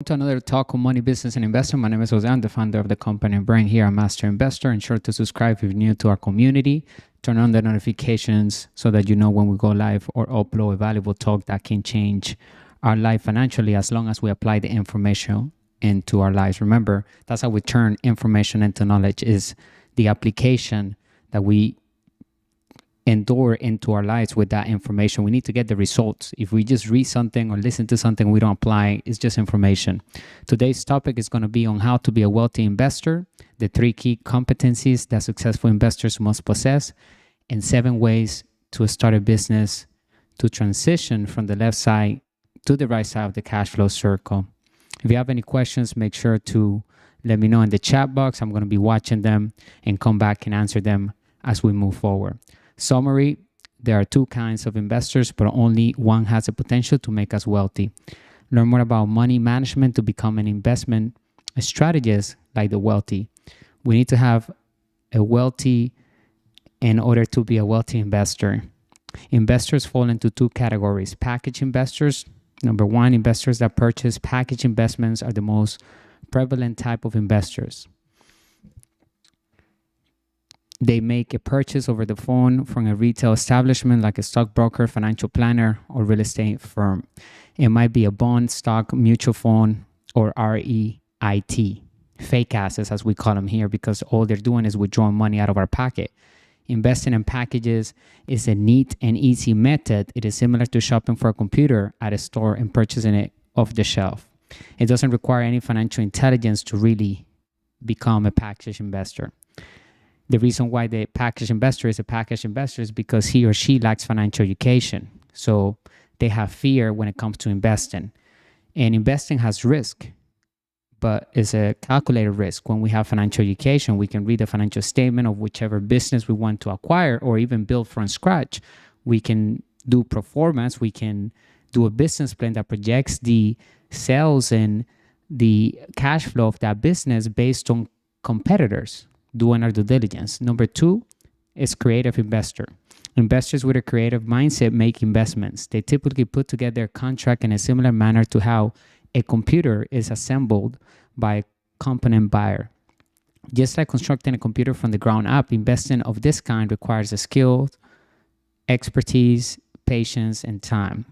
To another talk on money, business, and investment. My name is Jose. I'm the founder of the company and brand here at Master Investor. Ensure to subscribe if you're new to our community. Turn on the notifications so that you know when we go live or upload a valuable talk that can change our life financially as long as we apply the information into our lives. Remember, that's how we turn information into knowledge, is the application that we endure into our lives with that information. We need to get the results. If we just read something or listen to something we don't apply, it's just information. Today's topic is going to be on how to be a wealthy investor, the 3 key competencies that successful investors must possess, and 7 ways to start a business to transition from the left side to the right side of the cash flow circle. If you have any questions, make sure to let me know in the chat box. I'm going to be watching them and come back and answer them as we move forward. Summary: there are 2 kinds of investors, but only one has the potential to make us wealthy. Learn more about money management to become an investment strategist like the wealthy. We need to have a wealthy in order to be a wealthy investor. Investors fall into 2 categories. Package investors. Number 1, investors that purchase package investments are the most prevalent type of investors. They make a purchase over the phone from a retail establishment like a stockbroker, financial planner, or real estate firm. It might be a bond, stock, mutual fund, or REIT, fake assets as we call them here, because all they're doing is withdrawing money out of our pocket. Investing in packages is a neat and easy method. It is similar to shopping for a computer at a store and purchasing it off the shelf. It doesn't require any financial intelligence to really become a package investor. The reason why the package investor is a package investor is because he or she lacks financial education. So they have fear when it comes to investing. And investing has risk, but it's a calculated risk. When we have financial education, we can read the financial statement of whichever business we want to acquire or even build from scratch. We can do performance. We can do a business plan that projects the sales and the cash flow of that business based on competitors. Doing our due diligence. Number 2 is creative investor. Investors with a creative mindset make investments. They typically put together a contract in a similar manner to how a computer is assembled by a component buyer. Just like constructing a computer from the ground up, investing of this kind requires a skill, expertise, patience, and time.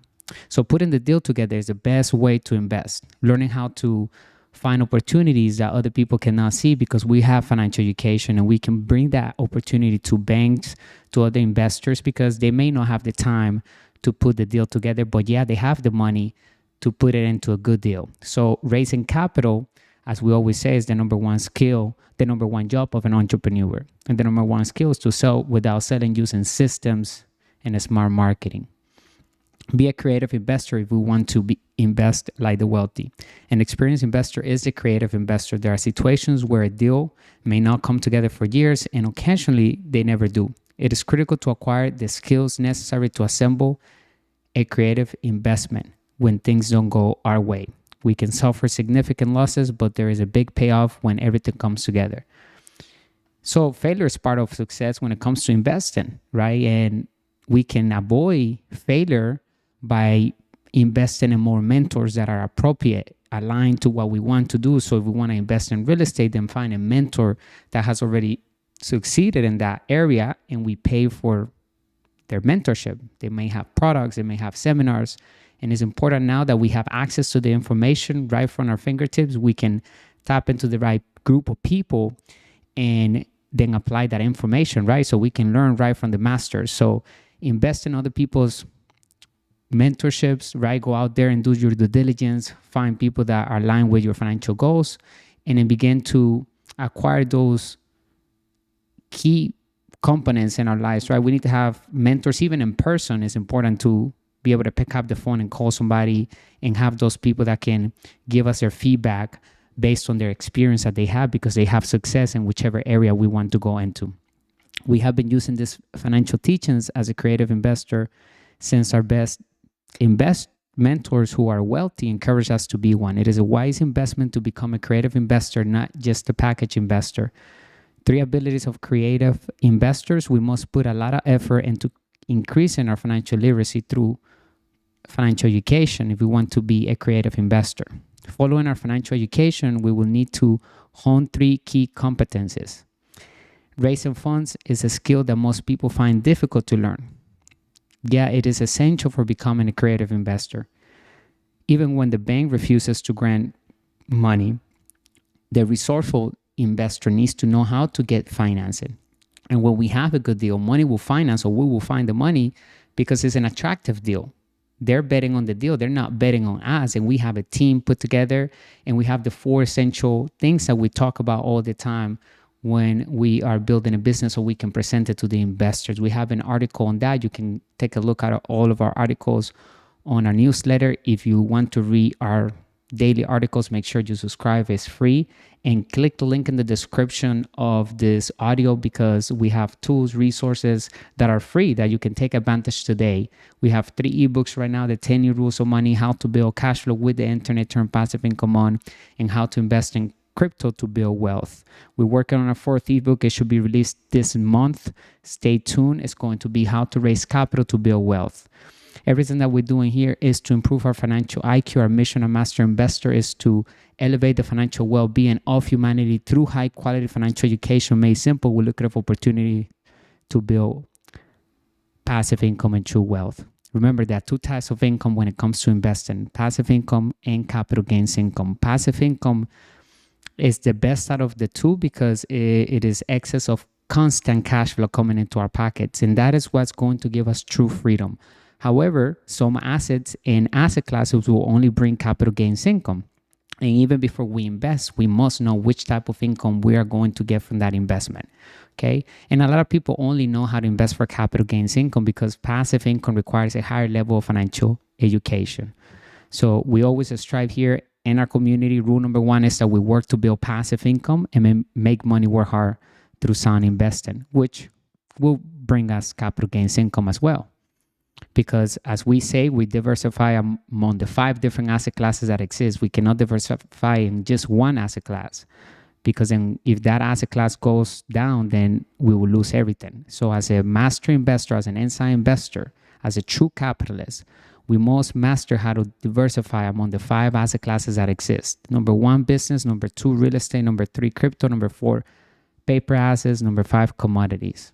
So putting the deal together is the best way to invest. Learning how to find opportunities that other people cannot see because we have financial education, and we can bring that opportunity to banks, to other investors, because they may not have the time to put the deal together, but yeah, they have the money to put it into a good deal. So raising capital, as we always say, is the number 1 skill, the number 1 job of an entrepreneur. And the number 1 skill is to sell without selling, using systems and smart marketing. Be a creative investor if we want to invest like the wealthy. An experienced investor is the creative investor. There are situations where a deal may not come together for years, and occasionally they never do. It is critical to acquire the skills necessary to assemble a creative investment when things don't go our way. We can suffer significant losses, but there is a big payoff when everything comes together. So failure is part of success when it comes to investing, right? And we can avoid failure by investing in more mentors that are appropriate, aligned to what we want to do. So if we want to invest in real estate, then find a mentor that has already succeeded in that area, and we pay for their mentorship. They may have products, they may have seminars, and it's important now that we have access to the information right from our fingertips. We can tap into the right group of people and then apply that information, right? So we can learn right from the masters. So invest in other people's mentorships, right? Go out there and do your due diligence, find people that are aligned with your financial goals, and then begin to acquire those key components in our lives, right? We need to have mentors. Even in person, it's important to be able to pick up the phone and call somebody and have those people that can give us their feedback based on their experience that they have, because they have success in whichever area we want to go into. We have been using these financial teachings as a creative investor since our best mentors who are wealthy encourage us to be one. It is a wise investment to become a creative investor, not just a package investor. 3 abilities of creative investors. We must put a lot of effort into increasing our financial literacy through financial education if we want to be a creative investor. Following our financial education, we will need to hone 3 key competencies. Raising funds is a skill that most people find difficult to learn. Yeah, it is essential for becoming a creative investor. Even when the bank refuses to grant money, the resourceful investor needs to know how to get financing. And when we have a good deal, money will finance, or we will find the money because it's an attractive deal. They're betting on the deal. They're not betting on us. And we have a team put together, and we have the 4 essential things that we talk about all the time when we are building a business, so we can present it to the investors. We have an article on that. You can take a look at all of our articles on our newsletter. If you want to read our daily articles, make sure you subscribe. It's free. And click the link in the description of this audio, because we have tools, resources that are free that you can take advantage today. We have 3 ebooks right now: the 10 new rules of money, how to build cash flow with the internet, turn passive income on, and how to invest in crypto to build wealth. We're working on our 4th ebook. It should be released this month. Stay tuned. It's going to be how to raise capital to build wealth. Everything that we're doing here is to improve our financial IQ. Our mission at Master Investor is to elevate the financial well-being of humanity through high-quality financial education. Made simple, we look at an opportunity to build passive income and true wealth. Remember, there are 2 types of income when it comes to investing: passive income and capital gains income. Passive income is the best out of the 2 because it is excess of constant cash flow coming into our pockets, and that is what's going to give us true freedom. However, some assets and asset classes will only bring capital gains income. And even before we invest, we must know which type of income we are going to get from that investment. Okay. And a lot of people only know how to invest for capital gains income because passive income requires a higher level of financial education. So we always strive here in our community. Rule number 1 is that we work to build passive income and make money work hard through sound investing, which will bring us capital gains income as well. Because as we say, we diversify among the 5 different asset classes that exist. We cannot diversify in just one asset class, because then if that asset class goes down, then we will lose everything. So as a master investor, as an inside investor, as a true capitalist, we must master how to diversify among the 5 asset classes that exist. Number 1, business. Number 2, real estate. Number 3, crypto. Number 4, paper assets. Number 5, commodities.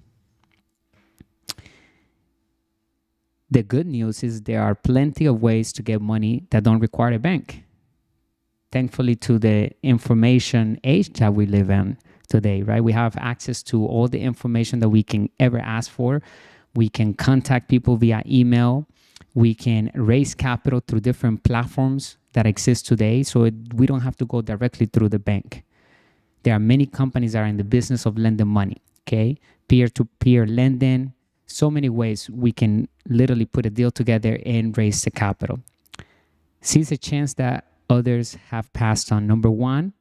The good news is there are plenty of ways to get money that don't require a bank. Thankfully, to the information age that we live in today, right? We have access to all the information that we can ever ask for. We can contact people via email. We can raise capital through different platforms that exist today. So we don't have to go directly through the bank. There are many companies that are in the business of lending money, okay? Peer-to-peer lending. So many ways we can literally put a deal together and raise the capital. Seize a chance that others have passed on. Number 1,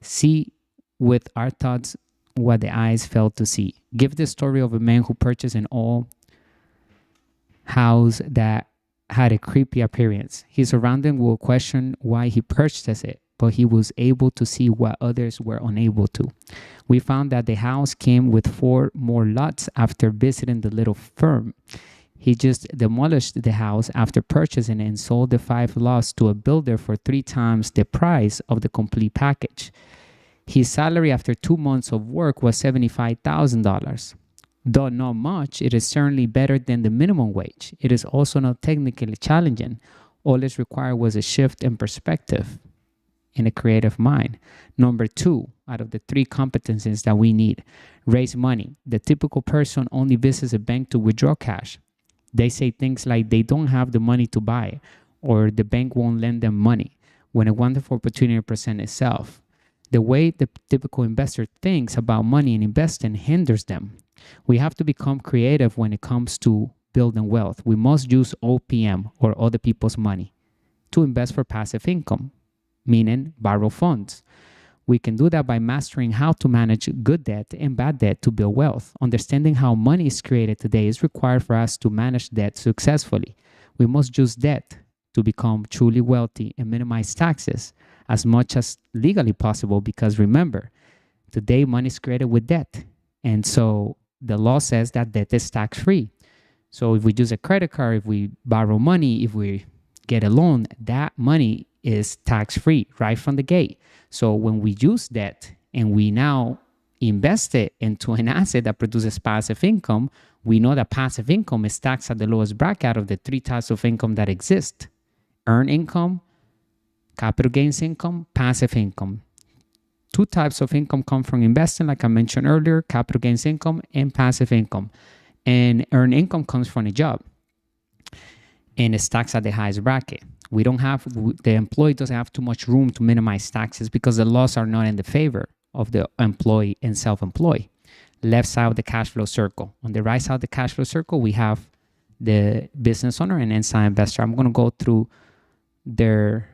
see with our thoughts what the eyes failed to see. Give the story of a man who purchased an old house that had a creepy appearance. His surroundings will question why he purchased it, but he was able to see what others were unable to. We found that the house came with 4 more lots after visiting the little firm. He just demolished the house after purchasing it and sold the 5 lots to a builder for 3 times the price of the complete package. His salary after 2 months of work was $75,000. Though not much, it is certainly better than the minimum wage. It is also not technically challenging. All it required was a shift in perspective and a creative mind. Number 2, out of the 3 competencies that we need, raise money. The typical person only visits a bank to withdraw cash. They say things like they don't have the money to buy, or the bank won't lend them money, when a wonderful opportunity presents itself. The way the typical investor thinks about money and investing hinders them. We have to become creative when it comes to building wealth. We must use OPM, or other people's money, to invest for passive income, meaning borrow funds. We can do that by mastering how to manage good debt and bad debt to build wealth. Understanding how money is created today is required for us to manage debt successfully. We must use debt to become truly wealthy and minimize taxes as much as legally possible, because remember, today money is created with debt. And so the law says that debt is tax-free. So if we use a credit card, if we borrow money, if we get a loan, that money is tax-free right from the gate. So when we use debt and we now invest it into an asset that produces passive income, we know that passive income is taxed at the lowest bracket out of the three types of income that exist: earned income, capital gains income, passive income. Two types of income come from investing, like I mentioned earlier: capital gains income and passive income. And earned income comes from a job, and it's taxed at the highest bracket. The employee doesn't have too much room to minimize taxes because the laws are not in the favor of the employee and self-employed. Left side of the cash flow circle. On the right side of the cash flow circle, we have the business owner and inside investor. I'm going to go through their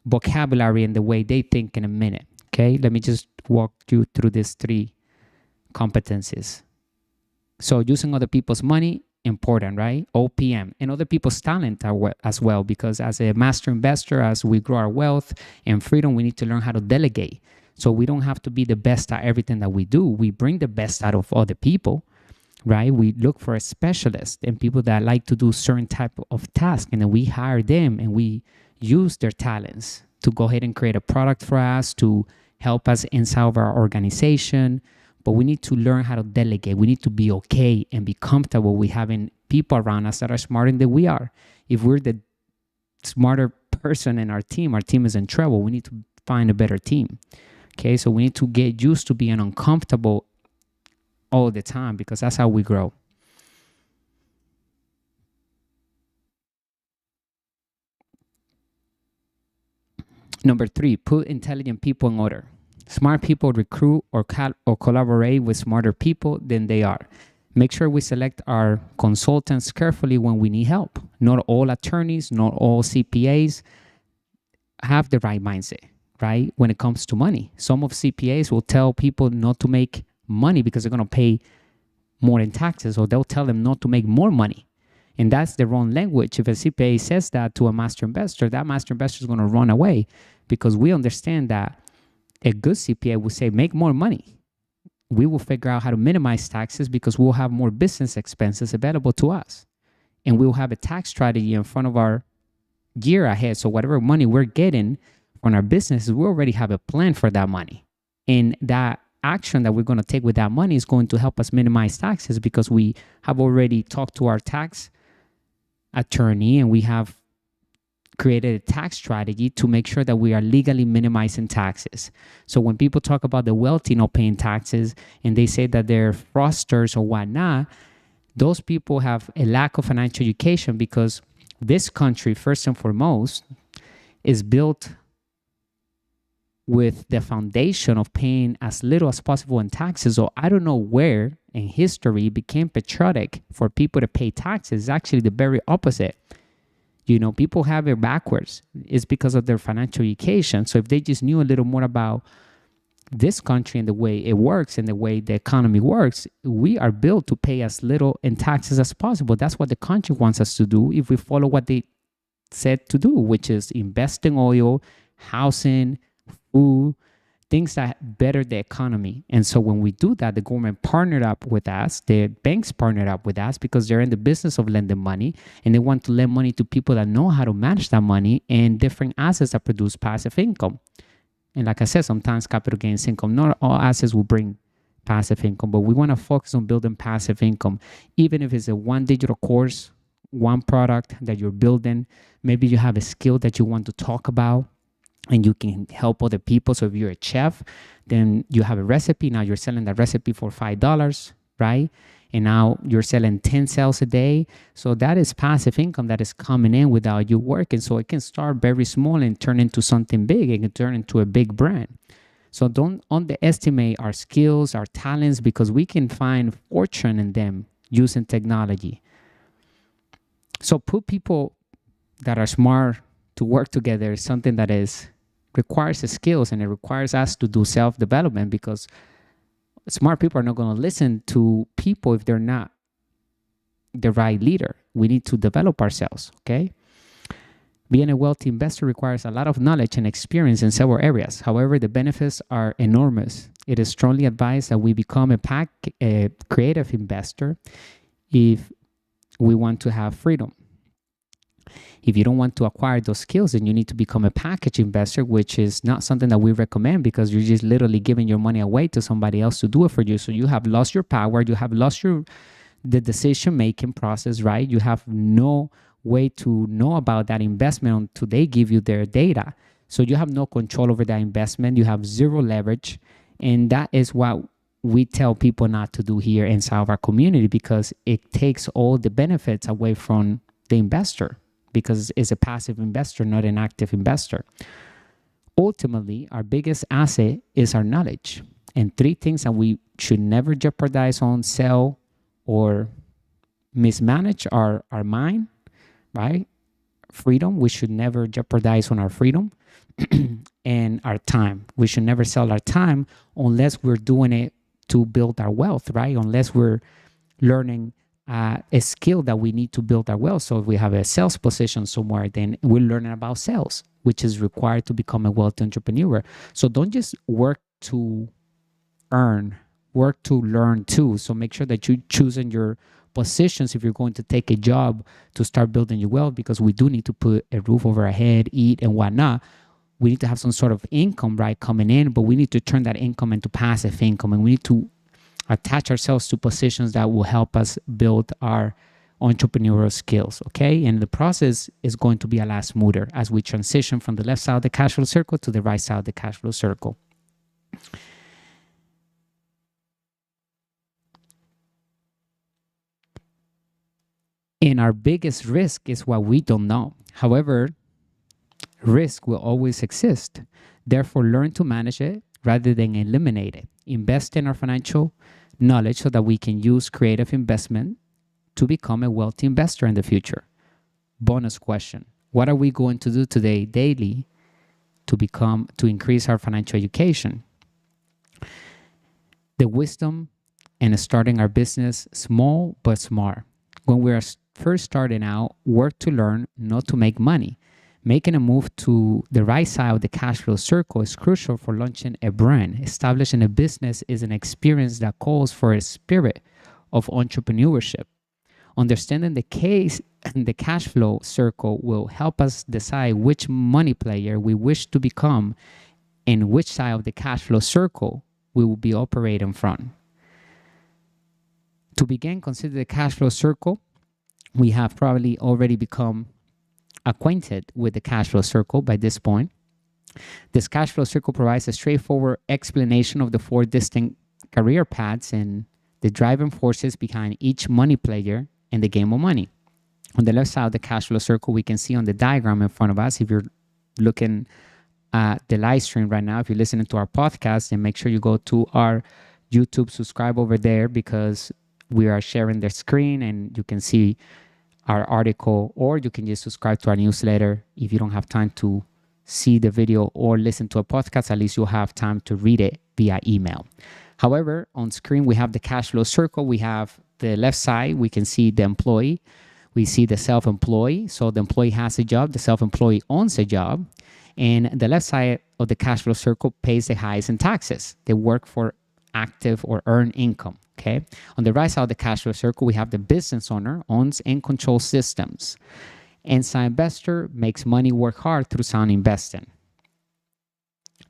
vocabulary and the way they think in a minute. Okay, let me just walk you through these three competencies. So using other people's money, important, right? OPM, and other people's talent as well, because as a master investor, as we grow our wealth and freedom, we need to learn how to delegate. So we don't have to be the best at everything that we do. We bring the best out of other people, right? We look for a specialist and people that like to do certain type of task, and then we hire them and we use their talents to go ahead and create a product for us to help us inside of our organization. But we need to learn how to delegate. We need to be okay and be comfortable with having people around us that are smarter than we are. If we're the smarter person in our team is in trouble. We need to find a better team. Okay, so we need to get used to being uncomfortable all the time because that's how we grow. Number 3, put intelligent people in order. Smart people recruit or collaborate with smarter people than they are. Make sure we select our consultants carefully when we need help. Not all attorneys, not all CPAs have the right mindset, right? When it comes to money. Some of CPAs will tell people not to make money because they're going to pay more in taxes, or they'll tell them not to make more money. And that's the wrong language. If a CPA says that to a master investor, that master investor is going to run away, because we understand that a good CPA will say, make more money. We will figure out how to minimize taxes because we'll have more business expenses available to us. And we'll have a tax strategy in front of our year ahead. So whatever money we're getting on our businesses, we already have a plan for that money. And that action that we're going to take with that money is going to help us minimize taxes because we have already talked to our tax attorney and we have created a tax strategy to make sure that we are legally minimizing taxes. So when people talk about the wealthy not paying taxes and they say that they're fraudsters or whatnot, those people have a lack of financial education, because this country, first and foremost, is built with the foundation of paying as little as possible in taxes. So I don't know where in history it became patriotic for people to pay taxes. It's actually the very opposite. You know, people have it backwards. It's because of their financial education. So if they just knew a little more about this country and the way it works and the way the economy works, we are built to pay as little in taxes as possible. That's what the country wants us to do if we follow what they said to do, which is invest in oil, housing, food, things that better the economy. And so when we do that, the government partnered up with us, the banks partnered up with us because they're in the business of lending money, and they want to lend money to people that know how to manage that money and different assets that produce passive income. And like I said, sometimes capital gains income, not all assets will bring passive income, but we want to focus on building passive income. Even if it's a one digital course, one product that you're building, maybe you have a skill that you want to talk about, and you can help other people. So if you're a chef, then you have a recipe. Now you're selling that recipe for $5, right? And now you're selling 10 sales a day. So that is passive income that is coming in without you working. So it can start very small and turn into something big. It can turn into a big brand. So don't underestimate our skills, our talents, because we can find fortune in them using technology. So put people that are smart to work together is something that requires the skills, and it requires us to do self-development, because smart people are not going to listen to people if they're not the right leader. We need to develop ourselves, okay? Being a wealthy investor requires a lot of knowledge and experience in several areas. However, the benefits are enormous. It is strongly advised that we become a creative investor if we want to have freedom. If you don't want to acquire those skills, then you need to become a package investor, which is not something that we recommend because you're just literally giving your money away to somebody else to do it for you. So you have lost your power. You have lost the decision-making process, right? You have no way to know about that investment until they give you their data. So you have no control over that investment. You have zero leverage. And that is what we tell people not to do here inside of our community, because it takes all the benefits away from the investor, because it's a passive investor, not an active investor. Ultimately, our biggest asset is our knowledge. And three things that we should never jeopardize on, sell, or mismanage are our mind, right? Freedom. We should never jeopardize on our freedom. And our time. We should never sell our time unless we're doing it to build our wealth, right? Unless we're learning a skill that we need to build our wealth. So if we have a sales position somewhere, then we're learning about sales, which is required to become a wealthy entrepreneur. So don't just work to earn, work to learn too. So make sure that you're choosing your positions if you're going to take a job to start building your wealth, because we do need to put a roof over our head, eat, and whatnot. We need to have some sort of income, right, coming in, but we need to turn that income into passive income, and we need to attach ourselves to positions that will help us build our entrepreneurial skills, okay? And the process is going to be a lot smoother as we transition from the left side of the cash flow circle to the right side of the cash flow circle. And our biggest risk is what we don't know. However, risk will always exist. Therefore, learn to manage it rather than eliminate it. Invest in our financial knowledge so that we can use creative investment to become a wealthy investor in the future. Bonus question. What are we going to do today daily to increase our financial education? The wisdom in starting our business small but smart. When we are first starting out, work to learn, not to make money. Making a move to the right side of the cash flow circle is crucial for launching a brand. Establishing a business is an experience that calls for a spirit of entrepreneurship. Understanding the case and the cash flow circle will help us decide which money player we wish to become and which side of the cash flow circle we will be operating from. To begin, consider the cash flow circle. We have probably already become acquainted with the cash flow circle by this point. This cash flow circle provides a straightforward explanation of the four distinct career paths and the driving forces behind each money player in the game of money. On the left side of the cash flow circle, we can see on the diagram in front of us, if you're looking at the live stream right now, if you're listening to our podcast, then make sure you go to our YouTube, subscribe over there, because we are sharing the screen and you can see our article, or you can just subscribe to our newsletter. If you don't have time to see the video or listen to a podcast, at least you'll have time to read it via email. However, on screen, we have the cash flow circle. We have the left side, we can see the employee. We see the self-employed. So the employee has a job, the self-employed owns a job. And the left side of the cash flow circle pays the highest in taxes. They work for active or earned income. Okay. On the right side of the cash flow circle, we have the business owner, owns and controls systems. Inside investor makes money work hard through sound investing.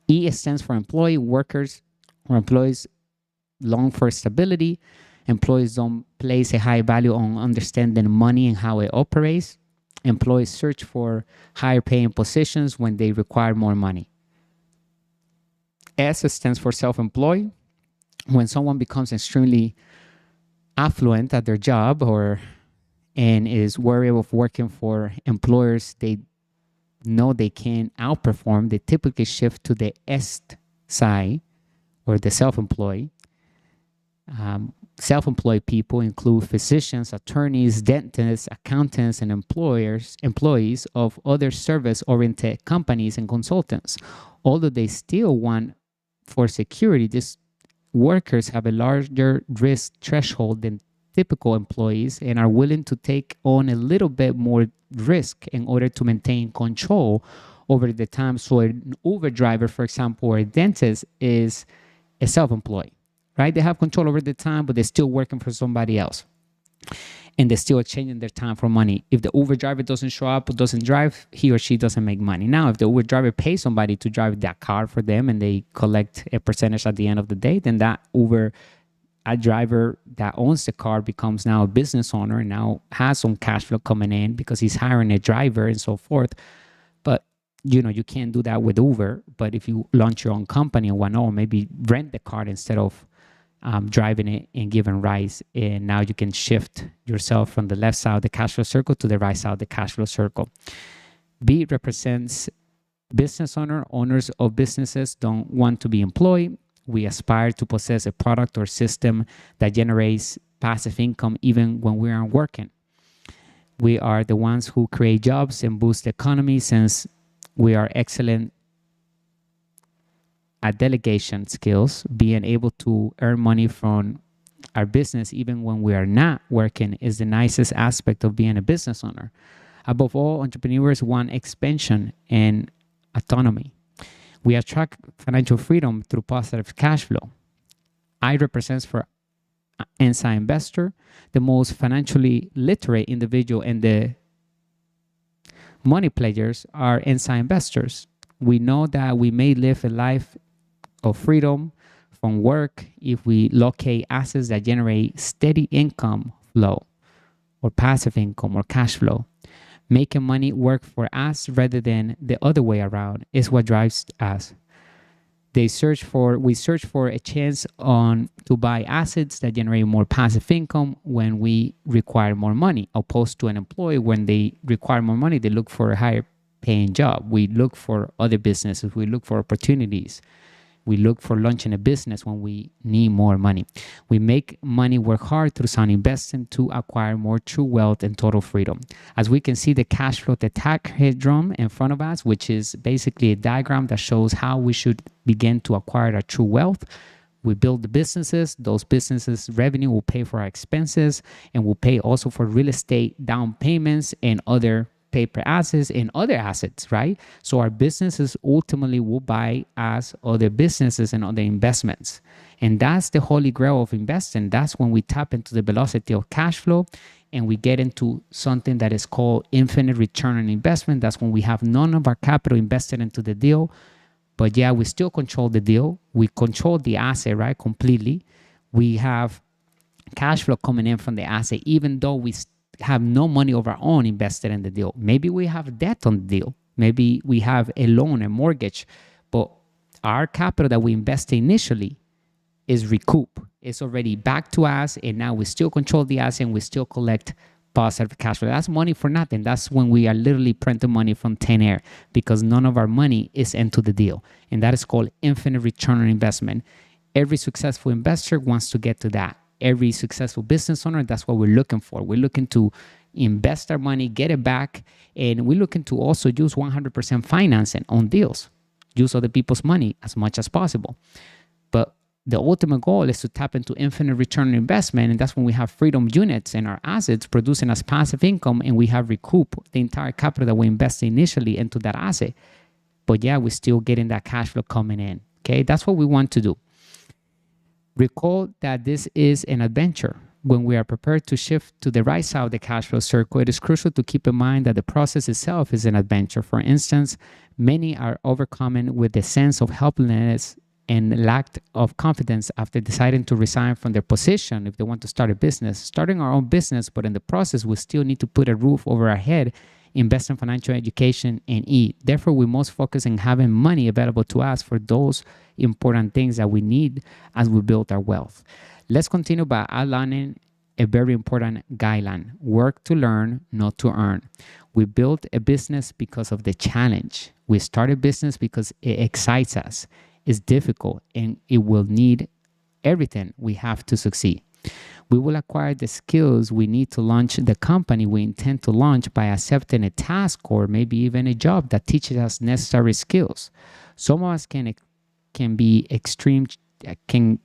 E stands for employee, workers or employees long for stability. Employees don't place a high value on understanding money and how it operates. Employees search for higher paying positions when they require more money. S stands for self-employed. When someone becomes extremely affluent at their job and is wary of working for employers they know they can outperform, they typically shift to the S side, or the self-employed. Self-employed people include physicians, attorneys, dentists, accountants, and employees of other service-oriented companies and consultants. Although they still want for security, these workers have a larger risk threshold than typical employees and are willing to take on a little bit more risk in order to maintain control over the time. So an Uber driver, for example, or a dentist is a self-employed, right? They have control over the time, but they're still working for somebody else. and they're still exchanging their time for money. If the Uber driver doesn't show up or doesn't drive, he or she doesn't make money. Now, if the Uber driver pays somebody to drive that car for them and they collect a percentage at the end of the day, then that Uber a driver that owns the car becomes now a business owner and now has some cash flow coming in because he's hiring a driver and so forth. But you can't do that with Uber. But if you launch your own company and want to maybe rent the car instead of driving it and giving rides, and now you can shift yourself from the left side of the cash flow circle to the right side of the cash flow circle. B represents business owners of businesses don't want to be employed. We aspire to possess a product or system that generates passive income even when we aren't working. We are the ones who create jobs and boost the economy since we are excellent at delegation skills. Being able to earn money from our business even when we are not working is the nicest aspect of being a business owner. Above all, entrepreneurs want expansion and autonomy. We attract financial freedom through positive cash flow. I represents for inside investor, the most financially literate individual, and the money players are inside investors. We know that we may live a life of freedom from work if we locate assets that generate steady income flow or passive income or cash flow. Making money work for us rather than the other way around is what drives us. We search for a chance to buy assets that generate more passive income when we require more money, opposed to an employee when they require more money, they look for a higher paying job. We look for other businesses, we look for opportunities. We look for launching a business when we need more money. We make money work hard through sound investing to acquire more true wealth and total freedom. As we can see the cash flow tetrahedron in front of us, which is basically a diagram that shows how we should begin to acquire our true wealth. We build the businesses. Those businesses' revenue will pay for our expenses and will pay also for real estate down payments and other paper assets and other assets, right? So our businesses ultimately will buy us other businesses and other investments. And that's the holy grail of investing. That's when we tap into the velocity of cash flow and we get into something that is called infinite return on investment. That's when we have none of our capital invested into the deal, but yeah, we still control the deal. We control the asset, right? Completely. We have cash flow coming in from the asset, even though we have no money of our own invested in the deal. Maybe we have debt on the deal. Maybe we have a loan, a mortgage, but our capital that we invested initially is recoup. It's already back to us, and now we still control the asset and we still collect positive cash flow. That's money for nothing. That's when we are literally printing money from thin air because none of our money is into the deal. And that is called infinite return on investment. Every successful investor wants to get to that. Every successful business owner, that's what we're looking for. We're looking to invest our money, get it back, and we're looking to also use 100% financing on deals. Use other people's money as much as possible. But the ultimate goal is to tap into infinite return on investment, and that's when we have freedom units and our assets producing as passive income, and we have recoup the entire capital that we invested initially into that asset. But yeah, we're still getting that cash flow coming in. Okay, that's what we want to do. Recall that this is an adventure. When we are prepared to shift to the right side of the cash flow circle, it is crucial to keep in mind that the process itself is an adventure. For instance, many are overcome with a sense of helplessness and lack of confidence after deciding to resign from their position if they want to start a business. Starting our own business, but in the process, we still need to put a roof over our head, invest in financial education, and eat. Therefore, we must focus on having money available to us for those important things that we need as we build our wealth. Let's continue by outlining a very important guideline. Work to learn, not to earn. We build a business because of the challenge. We start a business because it excites us. It's difficult and it will need everything we have to succeed. We will acquire the skills we need to launch the company we intend to launch by accepting a task or maybe even a job that teaches us necessary skills. Some of us can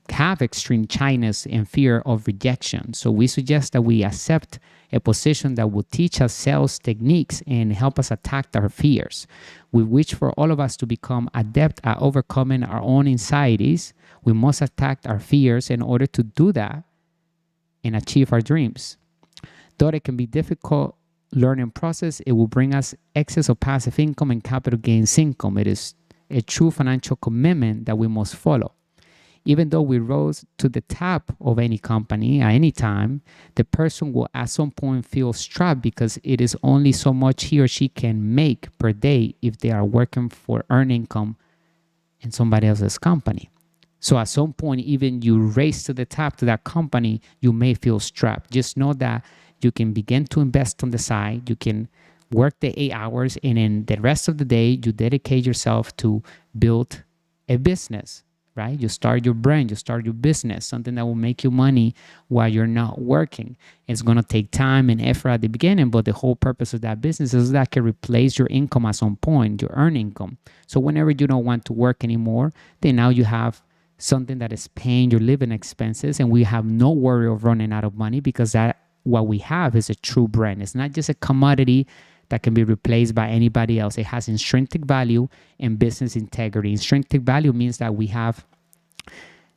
have extreme shyness and fear of rejection. So we suggest that we accept a position that will teach us sales techniques and help us attack our fears. We wish for all of us to become adept at overcoming our own anxieties. We must attack our fears in order to do that and achieve our dreams. Though it can be difficult learning process, it will bring us excess of passive income and capital gains income. It is a true financial commitment that we must follow. Even though we rose to the top of any company at any time, the person will at some point feel strapped because it is only so much he or she can make per day if they are working for earned income in somebody else's company. So at some point, even you raise to the top to that company, you may feel strapped. Just know that you can begin to invest on the side. You can work the 8 hours, and in the rest of the day, you dedicate yourself to build a business, right? You start your brand, you start your business, something that will make you money while you're not working. It's going to take time and effort at the beginning, but the whole purpose of that business is that it can replace your income at some point, your earned income. So whenever you don't want to work anymore, then now you have something that is paying your living expenses, and we have no worry of running out of money because that what we have is a true brand. It's not just a commodity that can be replaced by anybody else. It has intrinsic value and business integrity. Intrinsic value means that we have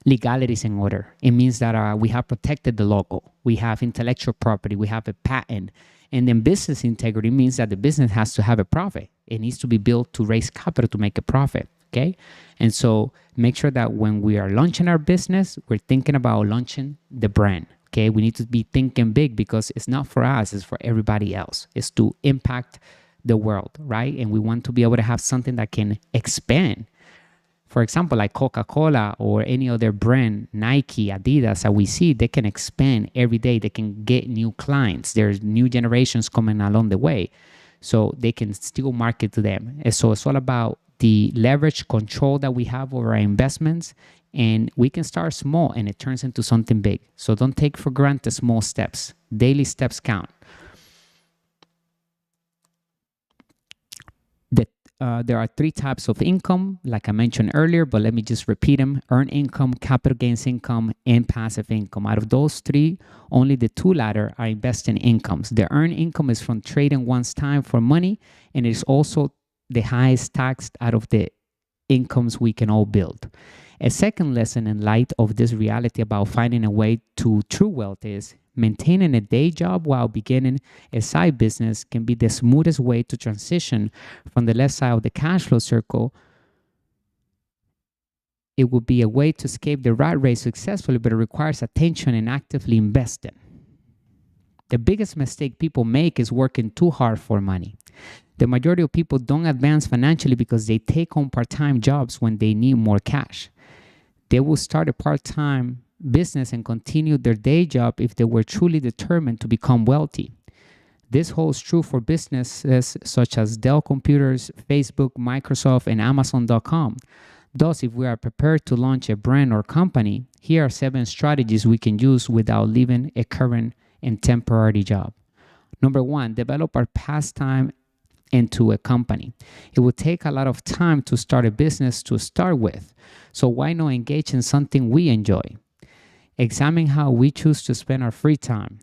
legalities in order. It means that we have protected the logo. We have intellectual property. We have a patent. And then business integrity means that the business has to have a profit. It needs to be built to raise capital to make a profit. Okay. And so make sure that when we are launching our business, we're thinking about launching the brand. Okay. We need to be thinking big because it's not for us, it's for everybody else. It's to impact the world, right? And we want to be able to have something that can expand. For example, like Coca-Cola or any other brand, Nike, Adidas that we see, they can expand every day. They can get new clients. There's new generations coming along the way. So they can still market to them. And so it's all about the leverage control that we have over our investments, and we can start small and it turns into something big. So don't take for granted small steps. Daily steps count. There are 3 types of income, like I mentioned earlier, but let me just repeat them. Earned income, capital gains income, and passive income. Out of those 3, only the 2 latter are investing incomes. The earned income is from trading one's time for money, and it is also the highest taxed out of the incomes we can all build. A second lesson in light of this reality about finding a way to true wealth is maintaining a day job while beginning a side business can be the smoothest way to transition from the left side of the cash flow circle. It would be a way to escape the rat race successfully, but it requires attention and actively investing. The biggest mistake people make is working too hard for money. The majority of people don't advance financially because they take on part-time jobs when they need more cash. They will start a part-time business and continue their day job if they were truly determined to become wealthy. This holds true for businesses such as Dell Computers, Facebook, Microsoft, and Amazon.com. Thus, if we are prepared to launch a brand or company, here are 7 strategies we can use without leaving a current and temporary job. Number 1, develop our pastime into a company. It will take a lot of time to start a business to start with. So why not engage in something we enjoy? Examine how we choose to spend our free time.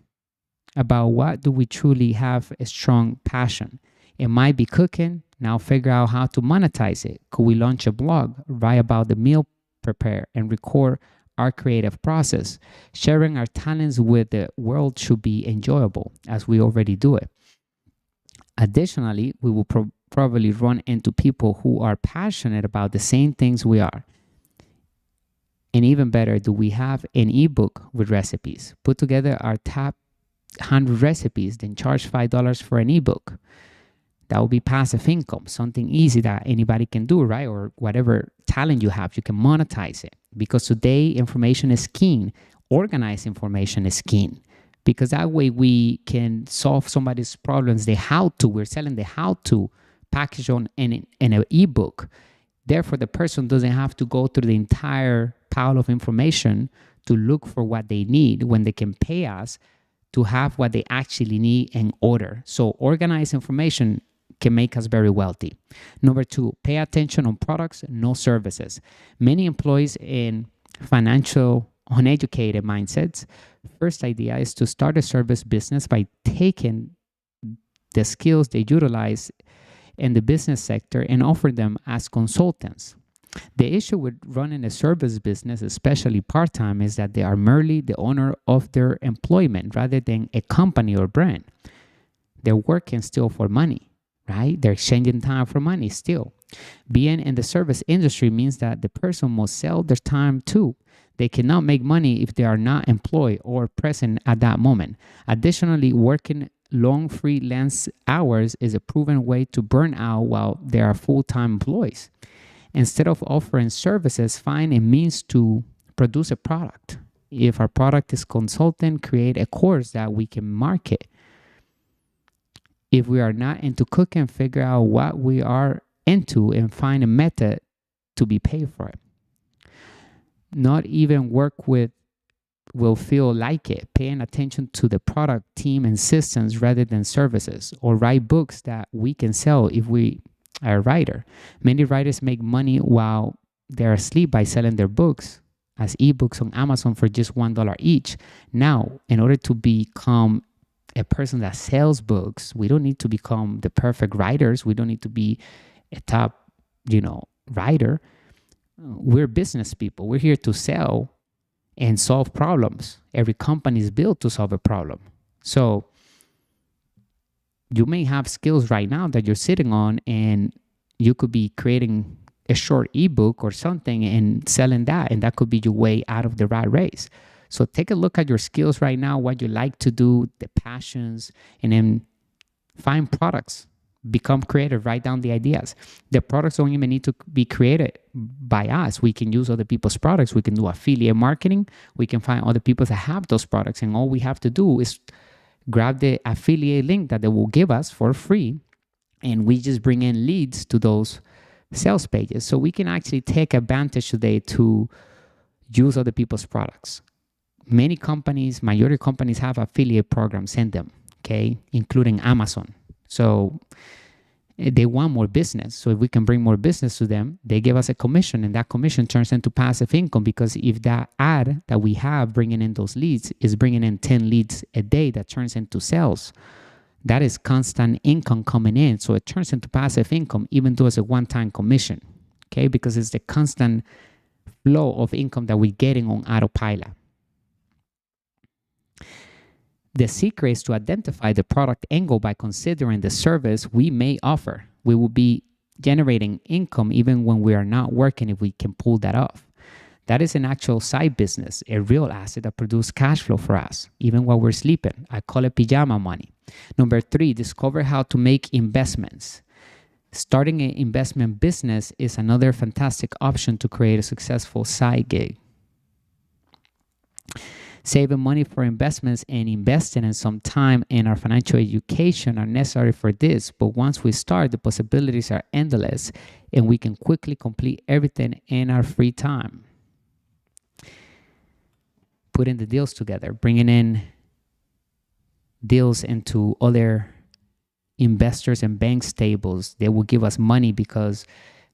About what do we truly have a strong passion? It might be cooking. Now figure out how to monetize it. Could we launch a blog, write about the meal prepare, and record our creative process? Sharing our talents with the world should be enjoyable, as we already do it. Additionally, we will probably run into people who are passionate about the same things we are. And even better, do we have an ebook with recipes? Put together our top 100 recipes, then charge $5 for an ebook. That will be passive income, something easy that anybody can do, right? Or whatever talent you have, you can monetize it. Because today, information is king. Organized information is king. Because that way we can solve somebody's problems, the how-to. We're selling the how-to package on in an ebook. Therefore, the person doesn't have to go through the entire pile of information to look for what they need when they can pay us to have what they actually need in order. So organized information can make us very wealthy. Number 2, pay attention on products, no services. Many employees in financial uneducated mindsets, first idea is to start a service business by taking the skills they utilize in the business sector and offer them as consultants. The issue with running a service business, especially part-time, is that they are merely the owner of their employment rather than a company or brand. They're working still for money, right? They're exchanging time for money still. Being in the service industry means that the person must sell their time too. They cannot make money if they are not employed or present at that moment. Additionally, working long freelance hours is a proven way to burn out while they are full-time employees. Instead of offering services, find a means to produce a product. If our product is consulting, create a course that we can market. If we are not into cooking, figure out what we are into and find a method to be paid for it. Not even work with will feel like it, paying attention to the product, team, and systems rather than services, or write books that we can sell if we are a writer. Many writers make money while they're asleep by selling their books as ebooks on Amazon for just $1 each. Now, in order to become a person that sells books, we don't need to become the perfect writers. We don't need to be a top, writer. We're business people. We're here to sell and solve problems. Every company is built to solve a problem. So you may have skills right now that you're sitting on, and you could be creating a short ebook or something and selling that, and that could be your way out of the rat race. So take a look at your skills right now, what you like to do, the passions, and then find products. Become creative, write down the ideas. The products don't even need to be created by us. We can use other people's products. We can do affiliate marketing. We can find other people that have those products, and all we have to do is grab the affiliate link that they will give us for free, and we just bring in leads to those sales pages. So we can actually take advantage today to use other people's products. Many companies, majority companies have affiliate programs in them, okay, including Amazon. So they want more business. So if we can bring more business to them, they give us a commission, and that commission turns into passive income, because if that ad that we have bringing in those leads is bringing in 10 leads a day that turns into sales, that is constant income coming in. So it turns into passive income, even though it's a one-time commission, okay, because it's the constant flow of income that we're getting on autopilot. The secret is to identify the product angle by considering the service we may offer. We will be generating income even when we are not working if we can pull that off. That is an actual side business, a real asset that produces cash flow for us, even while we're sleeping. I call it pajama money. Number 3, discover how to make investments. Starting an investment business is another fantastic option to create a successful side gig. Saving money for investments and investing in some time in our financial education are necessary for this, but once we start, the possibilities are endless, and we can quickly complete everything in our free time. Putting the deals together, bringing in deals into other investors and bank stables. They will give us money because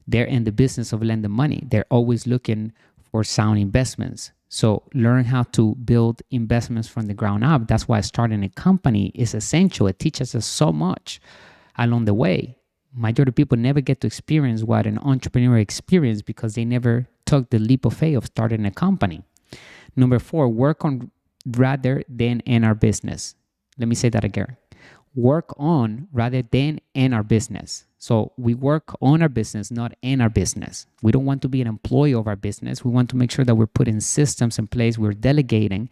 they're in the business of lending money. They're always looking for sound investments. So learn how to build investments from the ground up. That's why starting a company is essential. It teaches us so much along the way. Majority of people never get to experience what an entrepreneur experience because they never took the leap of faith of starting a company. Number 4, work on rather than in our business. Let me say that again. Work on rather than in our business. So we work on our business, not in our business. We don't want to be an employee of our business. We want to make sure that we're putting systems in place, we're delegating,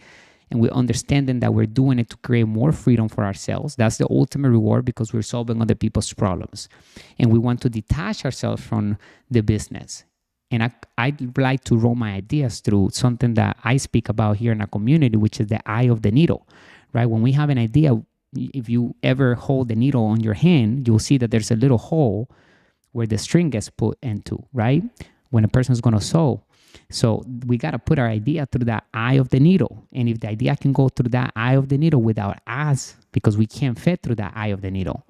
and we're understanding that we're doing it to create more freedom for ourselves. That's the ultimate reward because we're solving other people's problems. And we want to detach ourselves from the business. And I'd like to roll my ideas through something that I speak about here in our community, which is the eye of the needle, right? When we have an idea, if you ever hold the needle on your hand, you'll see that there's a little hole where the string gets put into, right? When a person's going to sew. So we got to put our idea through that eye of the needle. And if the idea can go through that eye of the needle without us, because we can't fit through that eye of the needle,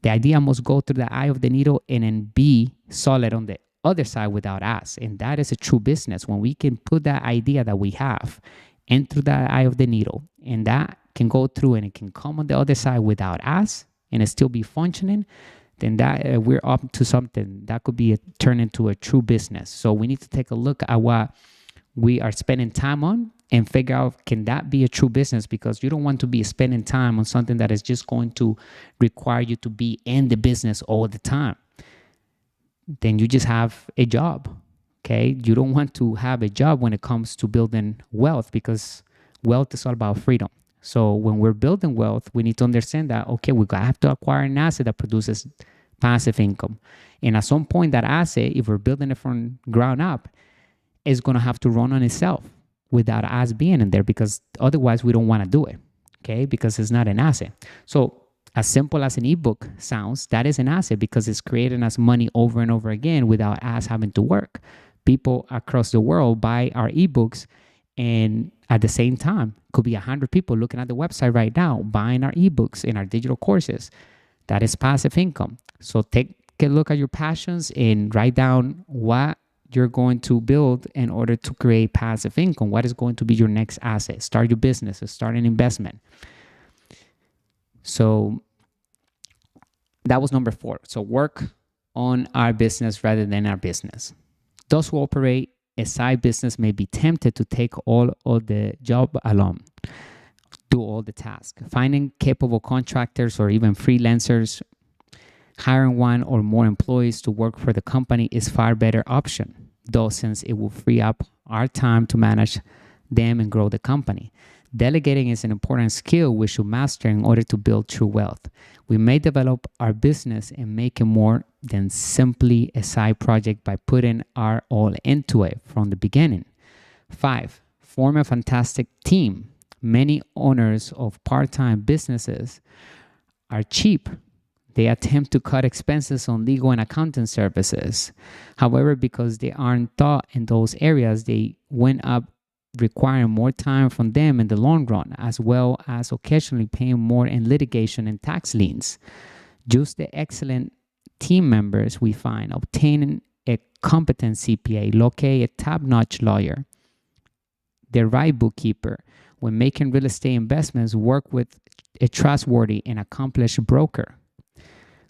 the idea must go through the eye of the needle and then be solid on the other side without us. And that is a true business. When we can put that idea that we have in through that eye of the needle, and that can go through and it can come on the other side without us and it still be functioning, then that we're up to something that could be turned into a true business. So we need to take a look at what we are spending time on and figure out, can that be a true business? Because you don't want to be spending time on something that is just going to require you to be in the business all the time. Then you just have a job, okay? You don't want to have a job when it comes to building wealth, because wealth is all about freedom. So when we're building wealth, we need to understand that, okay, we have to acquire an asset that produces passive income. And at some point, that asset, if we're building it from ground up, is going to have to run on itself without us being in there, because otherwise we don't want to do it, okay? Because it's not an asset. So as simple as an ebook sounds, that is an asset because it's creating us money over and over again without us having to work. People across the world buy our ebooks, and at the same time, could be 100 people looking at the website right now, buying our ebooks and our digital courses. That is passive income. So take a look at your passions and write down what you're going to build in order to create passive income. What is going to be your next asset? Start your business, start an investment. So that was number 4. So work on our business rather than our business. Those who operate a side business may be tempted to take all of the job alone, do all the tasks. Finding capable contractors or even freelancers, hiring one or more employees to work for the company is far better option, though, since it will free up our time to manage them and grow the company. Delegating is an important skill we should master in order to build true wealth. We may develop our business and make it more than simply a side project by putting our all into it from the beginning. 5, form a fantastic team. Many owners of part-time businesses are cheap. They attempt to cut expenses on legal and accounting services. However, because they aren't taught in those areas, they wind up requiring more time from them in the long run, as well as occasionally paying more in litigation and tax liens. Just the excellent team members we find, obtaining a competent CPA, locate a top-notch lawyer, the right bookkeeper. When making real estate investments, work with a trustworthy and accomplished broker.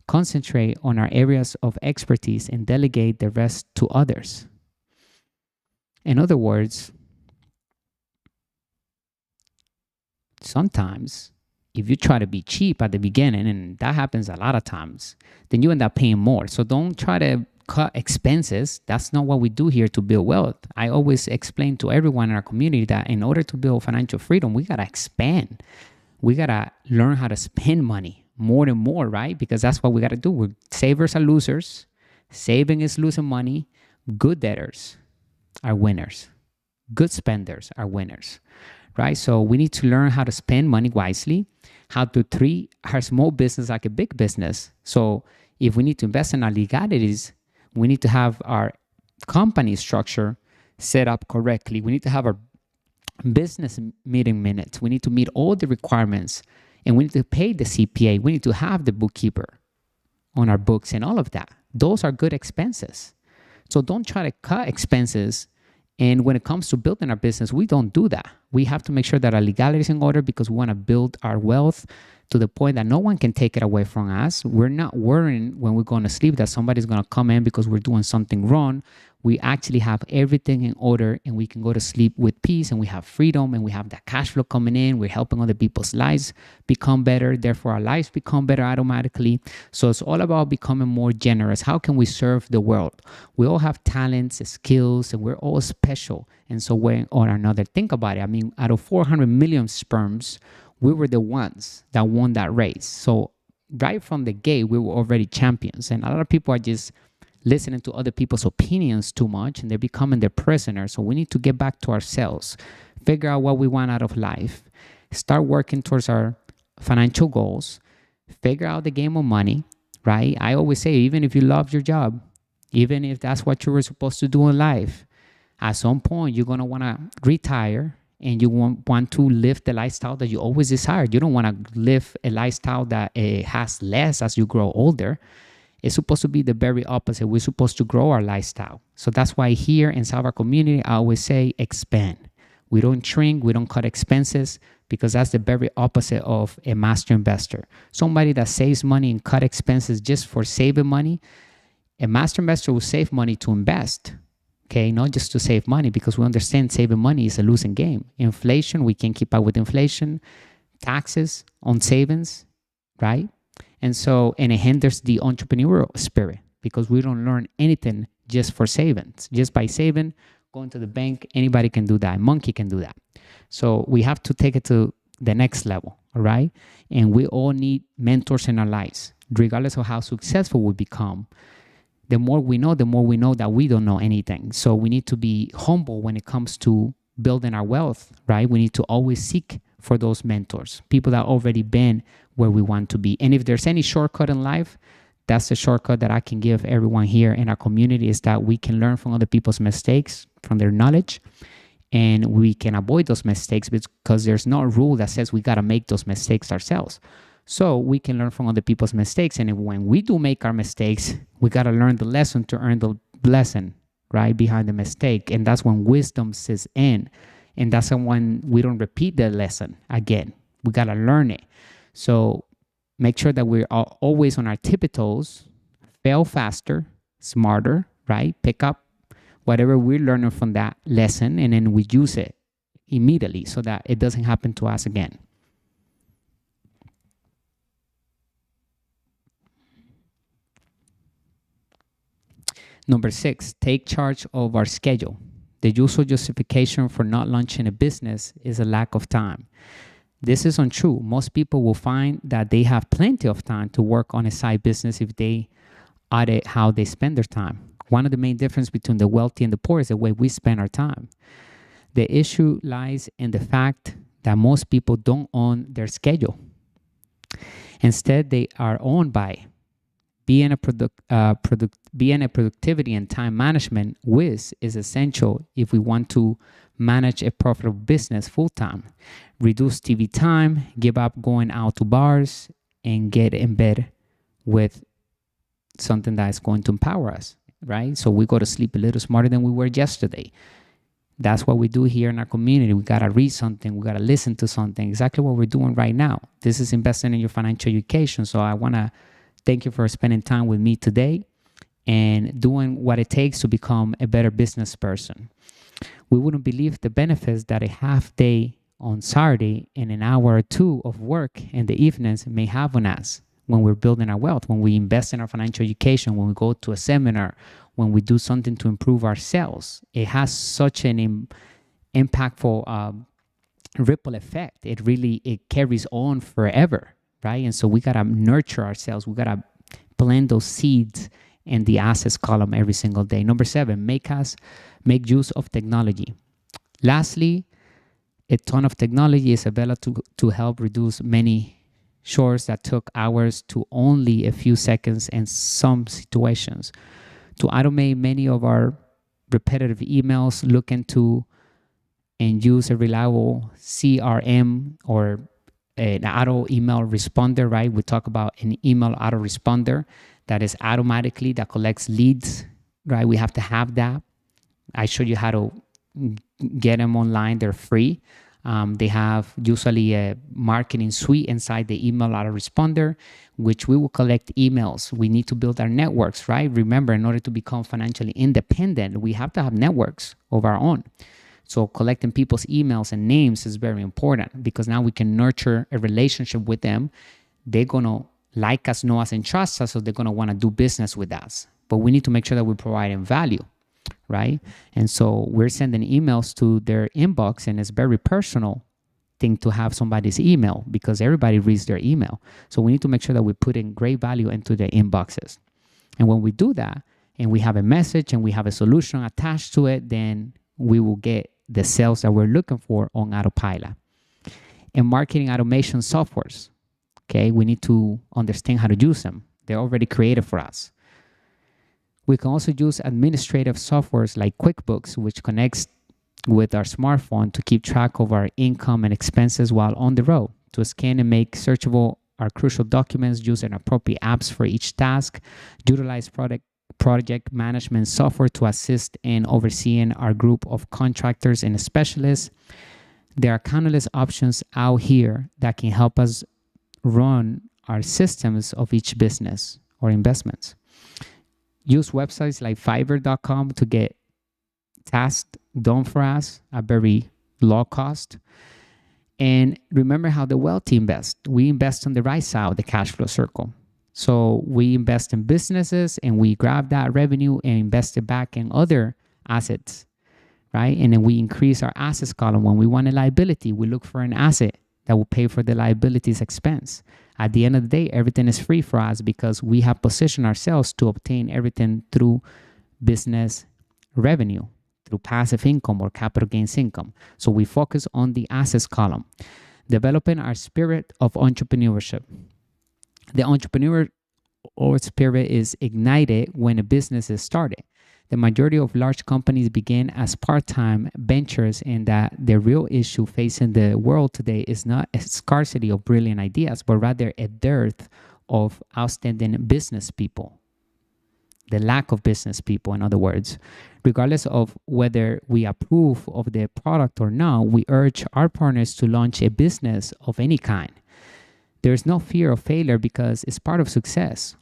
Concentrate on our areas of expertise and delegate the rest to others. In other words, sometimes if you try to be cheap at the beginning, and that happens a lot of times, then you end up paying more. So don't try to cut expenses. That's not what we do here to build wealth. I always explain to everyone in our community that in order to build financial freedom, we got to expand. We got to learn how to spend money more and more, right? Because that's what we got to do. We're savers are losers. Saving is losing money. Good debtors are winners. Good spenders are winners, right? So we need to learn how to spend money wisely, how to treat our small business like a big business. So if we need to invest in our legalities, we need to have our company structure set up correctly. We need to have our business meeting minutes. We need to meet all the requirements, and we need to pay the CPA. We need to have the bookkeeper on our books and all of that. Those are good expenses. So don't try to cut expenses. And when it comes to building our business, we don't do that. We have to make sure that our legality is in order because we want to build our wealth to the point that no one can take it away from us. We're not worrying when we're going to sleep that somebody's going to come in because we're doing something wrong. We actually have everything in order and we can go to sleep with peace, and we have freedom, and we have that cash flow coming in. We're helping other people's lives become better. Therefore, our lives become better automatically. So it's all about becoming more generous. How can we serve the world? We all have talents, skills, and we're all special in some way or another. Think about it. I mean, out of 400 million sperms, we were the ones that won that race. So right from the gate, we were already champions. And a lot of people are just listening to other people's opinions too much, and they're becoming their prisoners. So we need to get back to ourselves, figure out what we want out of life, start working towards our financial goals, figure out the game of money, right? I always say, even if you love your job, even if that's what you were supposed to do in life, at some point you're going to want to retire, and you want to live the lifestyle that you always desired. You don't want to live a lifestyle that has less as you grow older. It's supposed to be the very opposite. We're supposed to grow our lifestyle. So that's why here inside our community, I always say expand. We don't shrink. We don't cut expenses because that's the very opposite of a master investor. Somebody that saves money and cut expenses just for saving money. A master investor will save money to invest, okay, not just to save money, because we understand saving money is a losing game. Inflation, we can't keep up with inflation. Taxes on savings, right? And it hinders the entrepreneurial spirit because we don't learn anything just for savings. Just by saving, going to the bank, anybody can do that. A monkey can do that. So we have to take it to the next level, all right? And we all need mentors in our lives, regardless of how successful we become. The more we know that we don't know anything. So we need to be humble when it comes to building our wealth, right? We need to always seek for those mentors, people that already been where we want to be. And if there's any shortcut in life, that's the shortcut that I can give everyone here in our community, is that we can learn from other people's mistakes, from their knowledge, and we can avoid those mistakes because there's no rule that says we got to make those mistakes ourselves. So we can learn from other people's mistakes. And when we do make our mistakes, we got to learn the lesson to earn the blessing, right, behind the mistake. And that's when wisdom sits in. And that's when we don't repeat the lesson again. We got to learn it. So make sure that we're always on our tippy toes, fail faster, smarter, right? Pick up whatever we're learning from that lesson, and then we use it immediately so that it doesn't happen to us again. Number 6, take charge of our schedule. The usual justification for not launching a business is a lack of time. This is untrue. Most people will find that they have plenty of time to work on a side business if they audit how they spend their time. One of the main differences between the wealthy and the poor is the way we spend our time. The issue lies in the fact that most people don't own their schedule. Instead, they are owned by being a productivity and time management whiz is essential if we want to manage a profitable business full-time. Reduce TV time, give up going out to bars, and get in bed with something that is going to empower us, right? So we go to sleep a little smarter than we were yesterday. That's what we do here in our community. We got to read something. We got to listen to something. Exactly what we're doing right now. This is investing in your financial education. So I want to thank you for spending time with me today and doing what it takes to become a better business person. We wouldn't believe the benefits that a half day on Saturday and an hour or two of work in the evenings may have on us when we're building our wealth, when we invest in our financial education, when we go to a seminar, when we do something to improve ourselves. It has such an impactful ripple effect. It carries on forever, right? And so we got to nurture ourselves. We got to plant those seeds in the assets column every single day. Number 7, make use of technology. Lastly, a ton of technology is available to help reduce many chores that took hours to only a few seconds in some situations. To automate many of our repetitive emails, look into and use a reliable CRM or an auto email responder, right? We talk about an email autoresponder that is automatically, that collects leads, right? We have to have that. I showed you how to get them online. They're free. They have usually a marketing suite inside the email autoresponder, which we will collect emails. We need to build our networks, right? Remember, in order to become financially independent, we have to have networks of our own. So collecting people's emails and names is very important because now we can nurture a relationship with them. They're going to like us, know us, and trust us, so they're going to want to do business with us. But we need to make sure that we're providing value, right? And so we're sending emails to their inbox, and it's a very personal thing to have somebody's email because everybody reads their email. So we need to make sure that we put in great value into their inboxes. And when we do that, and we have a message and we have a solution attached to it, then we will get the sales that we're looking for on autopilot. And marketing automation softwares, okay, we need to understand how to use them. They're already created for us. We can also use administrative softwares like QuickBooks, which connects with our smartphone to keep track of our income and expenses while on the road. To scan and make searchable our crucial documents, use an appropriate apps for each task, utilize project management software to assist in overseeing our group of contractors and specialists. There are countless options out here that can help us run our systems of each business or investments. Use websites like Fiverr.com to get tasks done for us at very low cost. And remember how the wealthy invest. We invest on the right side of the cash flow circle. So we invest in businesses and we grab that revenue and invest it back in other assets, right? And then we increase our assets column. When we want a liability, we look for an asset that will pay for the liability's expense. At the end of the day, everything is free for us because we have positioned ourselves to obtain everything through business revenue, through passive income or capital gains income. So we focus on the assets column, developing our spirit of entrepreneurship. The entrepreneur or spirit is ignited when a business is started. The majority of large companies begin as part-time ventures, and that the real issue facing the world today is not a scarcity of brilliant ideas, but rather a dearth of outstanding business people. The lack of business people, in other words. Regardless of whether we approve of the product or not, we urge our partners to launch a business of any kind. There is no fear of failure because it's part of success.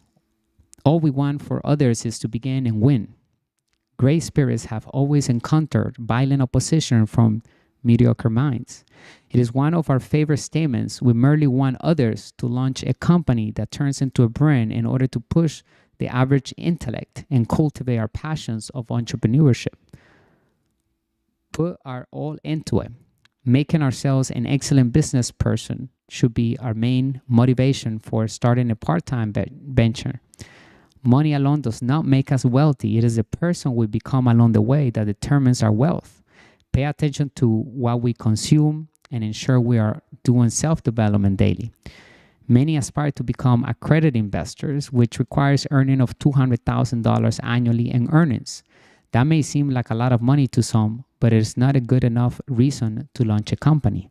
All we want for others is to begin and win. Great spirits have always encountered violent opposition from mediocre minds. It is one of our favorite statements. We merely want others to launch a company that turns into a brand in order to push the average intellect and cultivate our passions of entrepreneurship. Put our all into it. Making ourselves an excellent business person should be our main motivation for starting a part-time venture. Money alone does not make us wealthy. It is the person we become along the way that determines our wealth. Pay attention to what we consume and ensure we are doing self-development daily. Many aspire to become accredited investors, which requires earning of $200,000 annually in earnings. That may seem like a lot of money to some, but it is not a good enough reason to launch a company.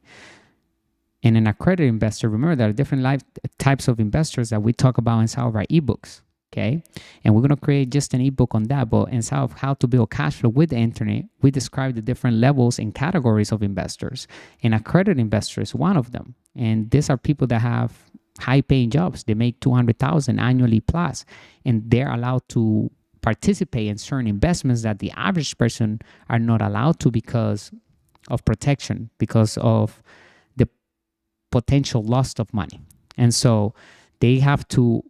And an accredited investor, remember there are different types of investors that we talk about inside of our ebooks. Okay, and we're going to create just an ebook on that. But inside of how to build cash flow with the internet, we describe the different levels and categories of investors. And accredited investor is one of them. And these are people that have high-paying jobs. They make $200,000 annually plus, and they're allowed to participate in certain investments that the average person are not allowed to because of protection, because of the potential loss of money. And so they have to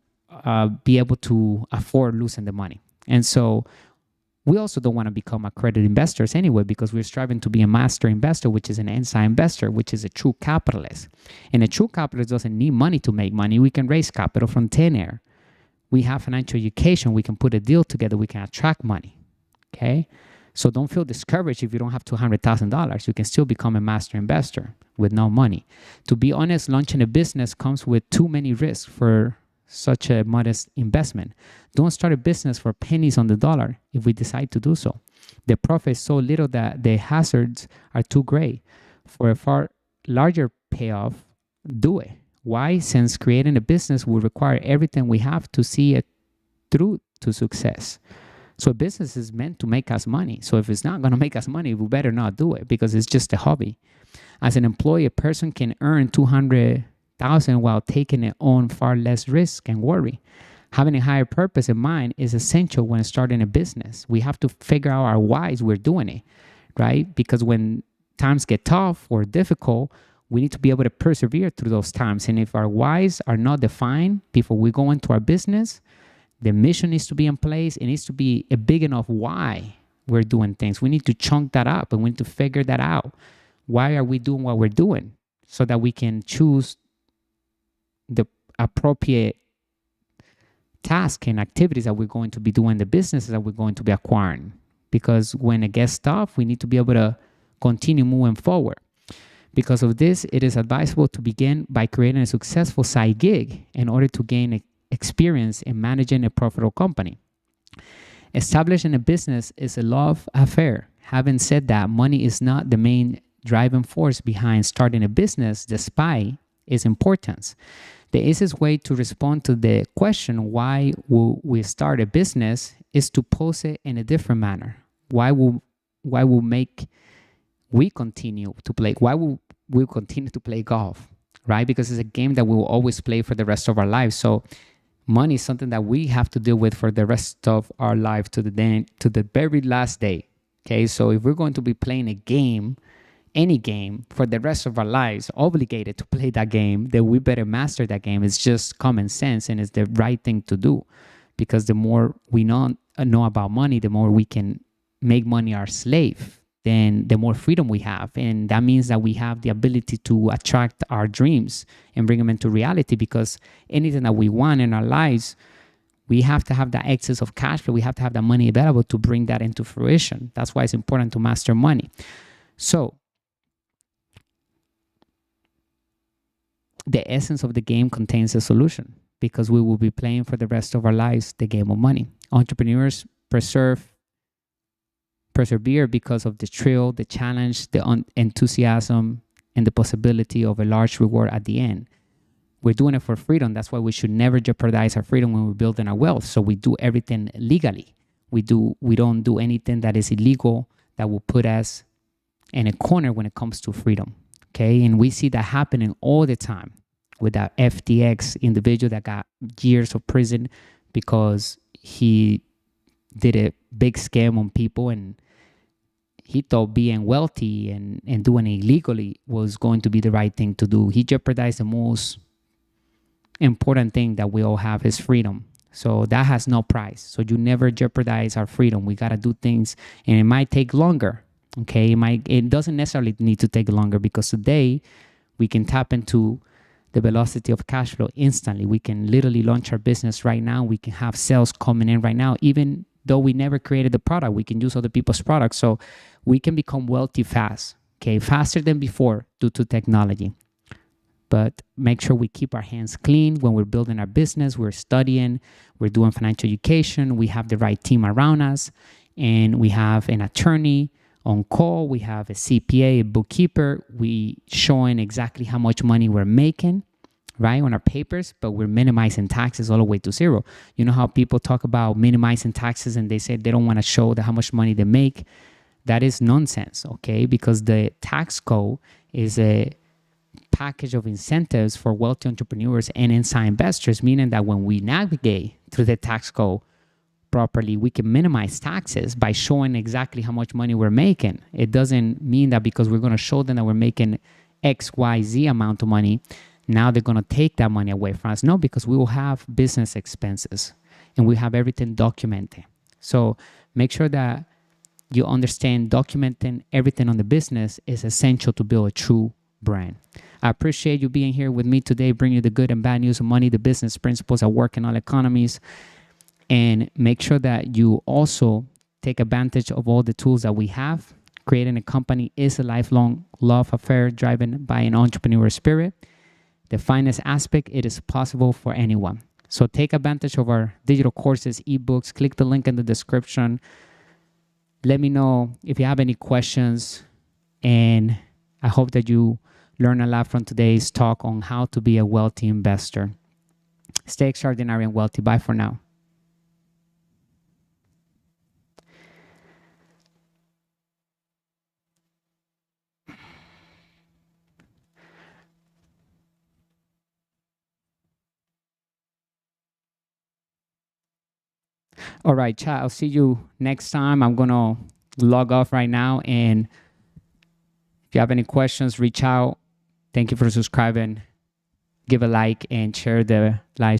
be able to afford losing the money. And so we also don't want to become accredited investors anyway, because we're striving to be a master investor, which is an inside investor, which is a true capitalist. And a true capitalist doesn't need money to make money. We can raise capital from thin air. We have financial education. We can put a deal together. We can attract money. Okay? So don't feel discouraged if you don't have $200,000. You can still become a master investor with no money. To be honest, launching a business comes with too many risks for such a modest investment. Don't start a business for pennies on the dollar if we decide to do so. The profit is so little that the hazards are too great. For a far larger payoff, do it. Why? Since creating a business will require everything we have to see it through to success. So a business is meant to make us money. So if it's not going to make us money, we better not do it because it's just a hobby. As an employee, a person can earn $200,000 while taking on far less risk and worry. Having a higher purpose in mind is essential when starting a business. We have to figure out our whys we're doing it, right? Because when times get tough or difficult, we need to be able to persevere through those times. And if our whys are not defined before we go into our business, the mission needs to be in place. It needs to be a big enough why we're doing things. We need to chunk that up and we need to figure that out. Why are we doing what we're doing? So that we can choose the appropriate tasks and activities that we're going to be doing, the businesses that we're going to be acquiring. Because when it gets tough, we need to be able to continue moving forward. Because of this, it is advisable to begin by creating a successful side gig in order to gain experience in managing a profitable company. Establishing a business is a love affair. Having said that, money is not the main driving force behind starting a business, despite its importance. The easiest way to respond to the question, why will we start a business, is to pose it in a different manner. Why will we continue to play. Why will we continue to play golf, right? Because it's a game that we will always play for the rest of our lives. So money is something that we have to deal with for the rest of our life to the very last day. Okay, so if we're going to be playing a game, any game for the rest of our lives, obligated to play that game, then we better master that game. It's just common sense and it's the right thing to do, because the more we know about money, the more we can make money our slave, then the more freedom we have. And that means that we have the ability to attract our dreams and bring them into reality, because anything that we want in our lives, we have to have that excess of cash flow. We have to have that money available to bring that into fruition. That's why it's important to master money. So the essence of the game contains a solution, because we will be playing for the rest of our lives the game of money. Entrepreneurs persevere because of the thrill, the challenge, the enthusiasm, and the possibility of a large reward at the end. We're doing it for freedom. That's why we should never jeopardize our freedom when we're building our wealth. So we do everything legally. We don't do anything that is illegal that will put us in a corner when it comes to freedom. Okay, and we see that happening all the time with that FTX individual that got years of prison because he did a big scam on people, and he thought being wealthy and doing it illegally was going to be the right thing to do. He jeopardized the most important thing that we all have, is freedom. So that has no price. So you never jeopardize our freedom. We got to do things, and it might take longer. Okay, it doesn't necessarily need to take longer, because today we can tap into the velocity of cash flow instantly. We can literally launch our business right now. We can have sales coming in right now, even though we never created the product. We can use other people's products, so we can become wealthy fast. Okay, faster than before due to technology. But make sure we keep our hands clean when we're building our business. We're studying, we're doing financial education. We have the right team around us, and we have an attorney on call. We have a CPA, a bookkeeper. We showing exactly how much money we're making, right, on our papers, but we're minimizing taxes all the way to zero. You know how people talk about minimizing taxes and they say they don't want to show how much money they make? That is nonsense, okay? Because the tax code is a package of incentives for wealthy entrepreneurs and inside investors, meaning that when we navigate through the tax code properly, we can minimize taxes by showing exactly how much money we're making. It doesn't mean that because we're going to show them that we're making XYZ amount of money, now they're going to take that money away from us. No, because we will have business expenses and we have everything documented. So make sure that you understand documenting everything on the business is essential to build a true brand. I appreciate you being here with me today, bringing you the good and bad news of money, the business principles that work in all economies. And make sure that you also take advantage of all the tools that we have. Creating a company is a lifelong love affair driven by an entrepreneurial spirit. The finest aspect, it is possible for anyone. So take advantage of our digital courses, ebooks. Click the link in the description. Let me know if you have any questions. And I hope that you learn a lot from today's talk on how to be a wealthy investor. Stay extraordinary and wealthy. Bye for now. All right, chat. I'll see you next time. I'm going to log off right now. And if you have any questions, reach out. Thank you for subscribing. Give a like and share the live